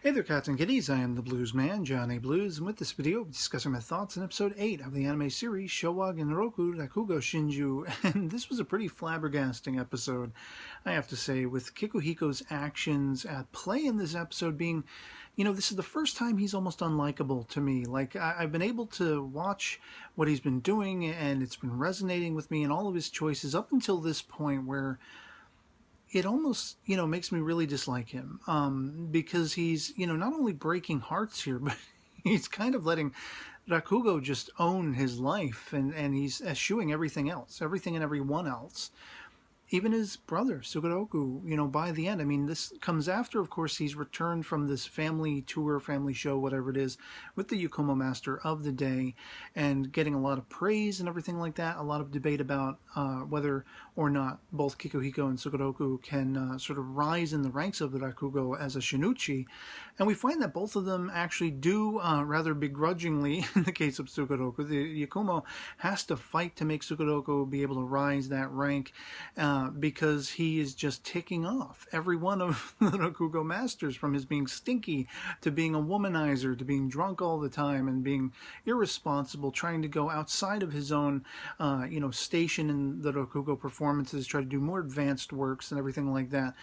Hey there, cats and kitties. I am the Blues Man, Johnny Blues, and with this video, we'll be discussing my thoughts on episode 8 of the anime series Shouwa Genroku Rakugo Shinjuu. And this was a pretty flabbergasting episode, I have to say, with Kikuhiko's actions at play in this episode being, this is the first time he's almost unlikable to me. Like, I've been able to watch what he's been doing, and it's been resonating with me and all of his choices up until this point where it almost, makes me really dislike him, because he's, not only breaking hearts here, but he's kind of letting Rakugo just own his life, and he's eschewing everything else, everything and everyone else. Even his brother, Sugoroku, by the end. I mean, this comes after, of course, he's returned from this family tour, family show, whatever it is, with the Yukumo Master of the day, and getting a lot of praise and everything like that. A lot of debate about whether or not both Kikuhiko and Sugoroku can sort of rise in the ranks of the Rakugo as a Shinichi. And we find that both of them actually do, rather begrudgingly, in the case of Sugoroku. The Yukumo has to fight to make Sugoroku be able to rise that rank, because he is just ticking off every one of the Rakugo masters, from his being stinky to being a womanizer to being drunk all the time and being irresponsible, trying to go outside of his own, station in the Rakugo performances, try to do more advanced works and everything like that.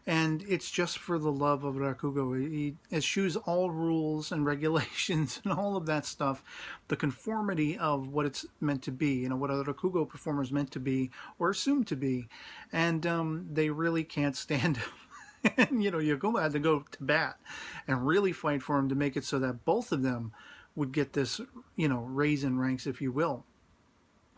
And it's just for the love of Rakugo. He eschews all rules and regulations and all of that stuff, the conformity of what it's meant to be, what a Rakugo performer is meant to be or assumed to be. And they really can't stand him. And, Yukumo had to go to bat and really fight for him to make it so that both of them would get this, raise in ranks, if you will.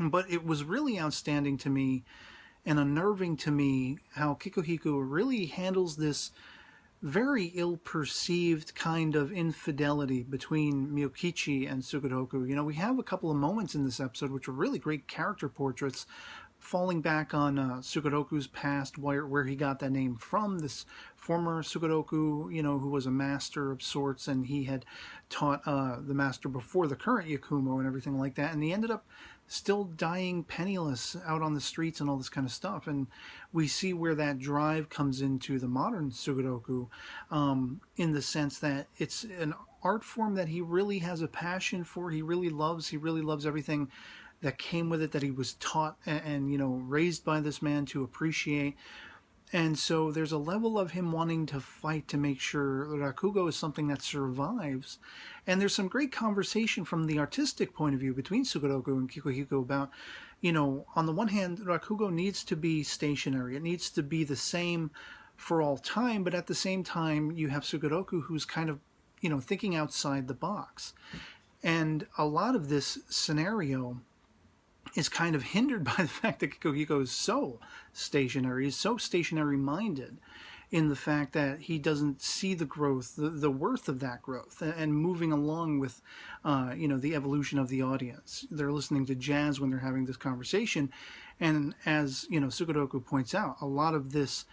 But it was really outstanding to me and unnerving to me how Kikuhiko really handles this very ill-perceived kind of infidelity between Miyokichi and Sugoroku. We have a couple of moments in this episode which are really great character portraits, falling back on Sugoroku's past, where he got that name from, this former Sugoroku, who was a master of sorts, and he had taught the master before the current Yakumo and everything like that, and he ended up still dying penniless out on the streets and all this kind of stuff. And we see where that drive comes into the modern Sugoroku, in the sense that it's an art form that he really has a passion for, he really loves everything that came with it, that he was taught and raised by this man to appreciate. And so there's a level of him wanting to fight to make sure Rakugo is something that survives. And there's some great conversation from the artistic point of view between Sugoroku and Kikuhiko about, on the one hand, Rakugo needs to be stationary. It needs to be the same for all time, but at the same time, you have Sugoroku who's kind of, thinking outside the box. And a lot of this scenario is kind of hindered by the fact that Kikuhiko is so stationary, is so stationary-minded, in the fact that he doesn't see the growth, the worth of that growth, and moving along with, the evolution of the audience. They're listening to jazz when they're having this conversation, and as, Sugoroku points out, a lot of this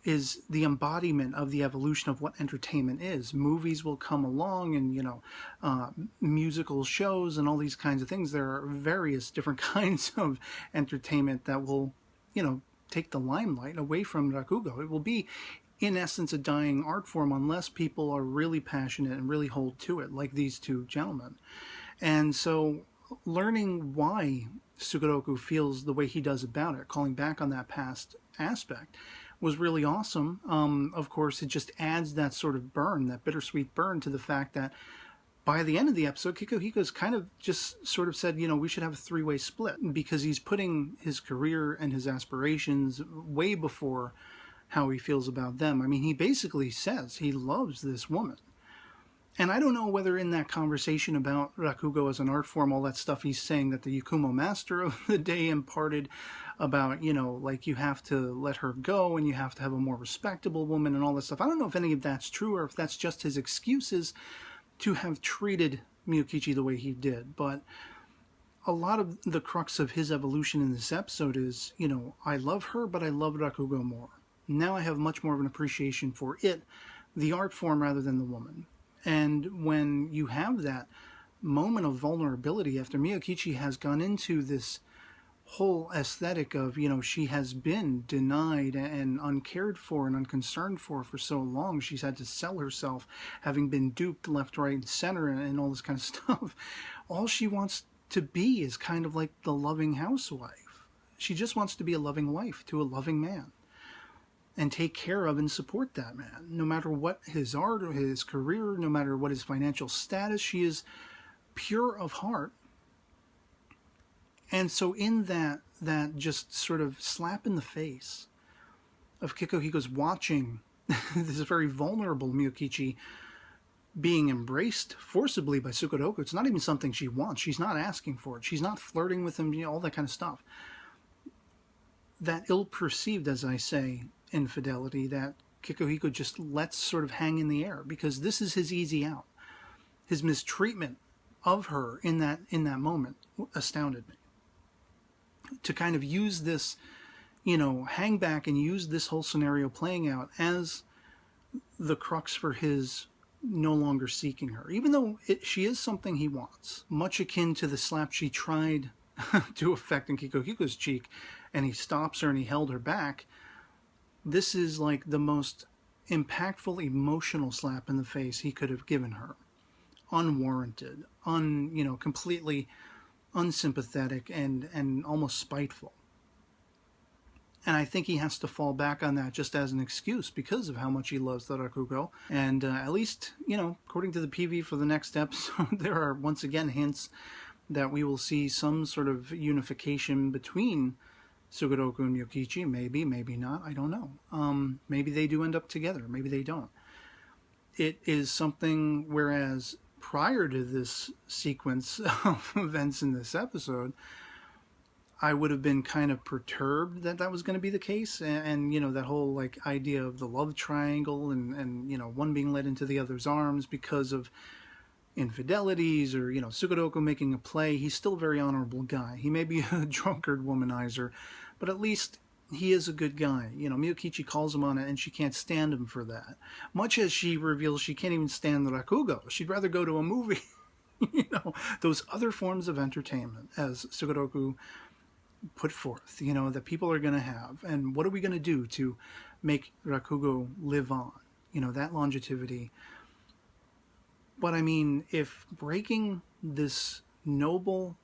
is the embodiment of the evolution of what entertainment is. Movies will come along and, musical shows and all these kinds of things. There are various different kinds of entertainment that will, take the limelight away from Rakugo. It will be, in essence, a dying art form unless people are really passionate and really hold to it, like these two gentlemen. And so learning why Sugoroku feels the way he does about it, calling back on that past aspect, was really awesome. Of course, it just adds that sort of burn, that bittersweet burn, to the fact that by the end of the episode, Kikuhiko's kind of just sort of said, we should have a three-way split, because he's putting his career and his aspirations way before how he feels about them. I mean, he basically says he loves this woman. And I don't know whether in that conversation about Rakugo as an art form, all that stuff he's saying that the Yukumo master of the day imparted about, like you have to let her go and you have to have a more respectable woman and all that stuff. I don't know if any of that's true or if that's just his excuses to have treated Miyokichi the way he did. But a lot of the crux of his evolution in this episode is, I love her, but I love Rakugo more. Now I have much more of an appreciation for it, the art form, rather than the woman. And when you have that moment of vulnerability after Miyokichi has gone into this whole aesthetic of, she has been denied and uncared for and unconcerned for so long. She's had to sell herself, having been duped left, right, and center, and all this kind of stuff. All she wants to be is kind of like the loving housewife. She just wants to be a loving wife to a loving man and take care of and support that man, no matter what his art or his career, no matter what his financial status. She is pure of heart. And so in that just sort of slap in the face of Kikuhiko's watching this very vulnerable Miyokichi being embraced forcibly by Sukeroku, it's not even something she wants. She's not asking for it. She's not flirting with him, all that kind of stuff. That ill-perceived, as I say, infidelity that Kikuhiko just lets sort of hang in the air, because this is his easy out. His mistreatment of her in that moment astounded me. To kind of use this, hang back and use this whole scenario playing out as the crux for his no longer seeking her, even though she is something he wants, much akin to the slap she tried to effect in Kikuhiko's cheek, and he stops her and he held her back. This is like the most impactful emotional slap in the face he could have given her. Unwarranted, completely unsympathetic and almost spiteful. And I think he has to fall back on that just as an excuse because of how much he loves the Rakugo. And at least, according to the PV for the next episode, there are once again hints that we will see some sort of unification between Sukeroku and Miyokichi. Maybe, maybe not. I don't know. Maybe they do end up together. Maybe they don't. It is something, whereas prior to this sequence of events in this episode, I would have been kind of perturbed that was going to be the case. And that whole idea of the love triangle and one being led into the other's arms because of infidelities or, Sukeroku making a play. He's still a very honorable guy. He may be a drunkard womanizer, but at least he is a good guy. Miyokichi calls him on it and she can't stand him for that. Much as she reveals she can't even stand the Rakugo. She'd rather go to a movie. Those other forms of entertainment, as Sukeroku put forth, that people are going to have. And what are we going to do to make Rakugo live on? That longevity. But I mean, if breaking this noble,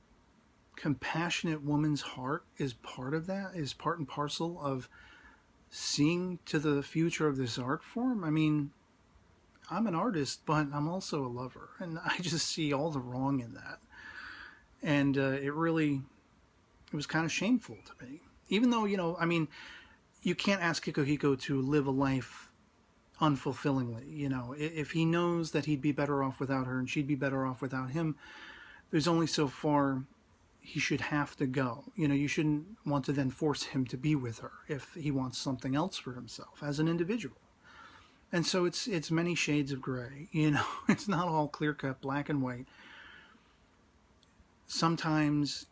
compassionate woman's heart is part of that, is part and parcel of seeing to the future of this art form, I mean, I'm an artist, but I'm also a lover, and I just see all the wrong in that. And it was kind of shameful to me. Even though, I mean, you can't ask Kikuhiko to live a life unfulfillingly. If he knows that he'd be better off without her and she'd be better off without him, there's only so far he should have to go. You shouldn't want to then force him to be with her if he wants something else for himself as an individual. And so it's many shades of gray. It's not all clear-cut black and white. Sometimes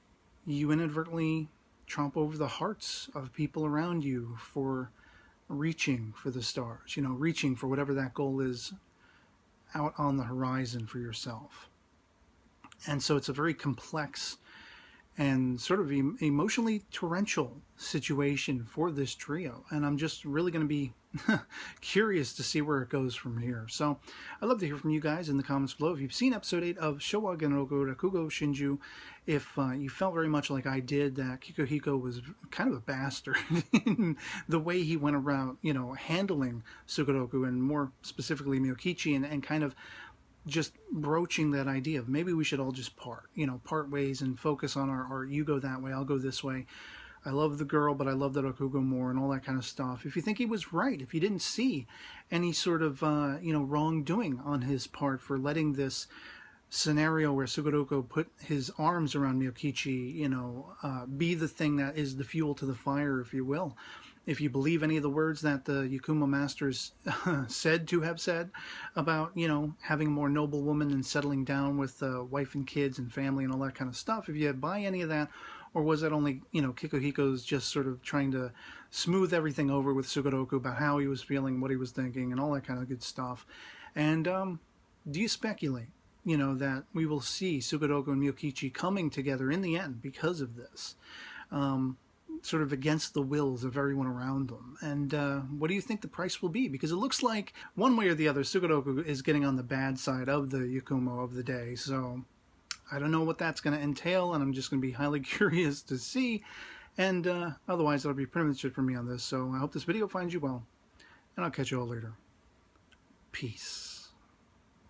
you inadvertently tromp over the hearts of people around you for reaching for the stars, reaching for whatever that goal is out on the horizon for yourself. And so it's a very complex and sort of emotionally torrential situation for this trio. And I'm just really going to be curious to see where it goes from here. So I'd love to hear from you guys in the comments below. If you've seen episode 8 of Shouwa Genroku Rakugo Shinjuu, if you felt very much like I did, that Kikuhiko was kind of a bastard in the way he went around, handling Sukeroku and more specifically Miyokichi and kind of just broaching that idea of maybe we should all just part ways and focus on our art. You go that way, I'll go this way. I love the girl, but I love the Rakugo more and all that kind of stuff. If you think he was right, if you didn't see any sort of, wrongdoing on his part for letting this scenario where Sukeroku put his arms around Miyokichi, be the thing that is the fuel to the fire, if you will. If you believe any of the words that the Yakumo masters said to have said about, having a more noble woman and settling down with wife and kids and family and all that kind of stuff, if you buy any of that, or was that only, Kikuhiko's just sort of trying to smooth everything over with Sukeroku about how he was feeling, what he was thinking, and all that kind of good stuff? And do you speculate, that we will see Sukeroku and Miyokichi coming together in the end because of this? sort of against the wills of everyone around them. And what do you think the price will be? Because it looks like one way or the other, Sugoroku is getting on the bad side of the Yakumo of the day. So I don't know what that's going to entail, and I'm just going to be highly curious to see. And otherwise, that'll be pretty much it for me on this. So I hope this video finds you well, and I'll catch you all later. Peace.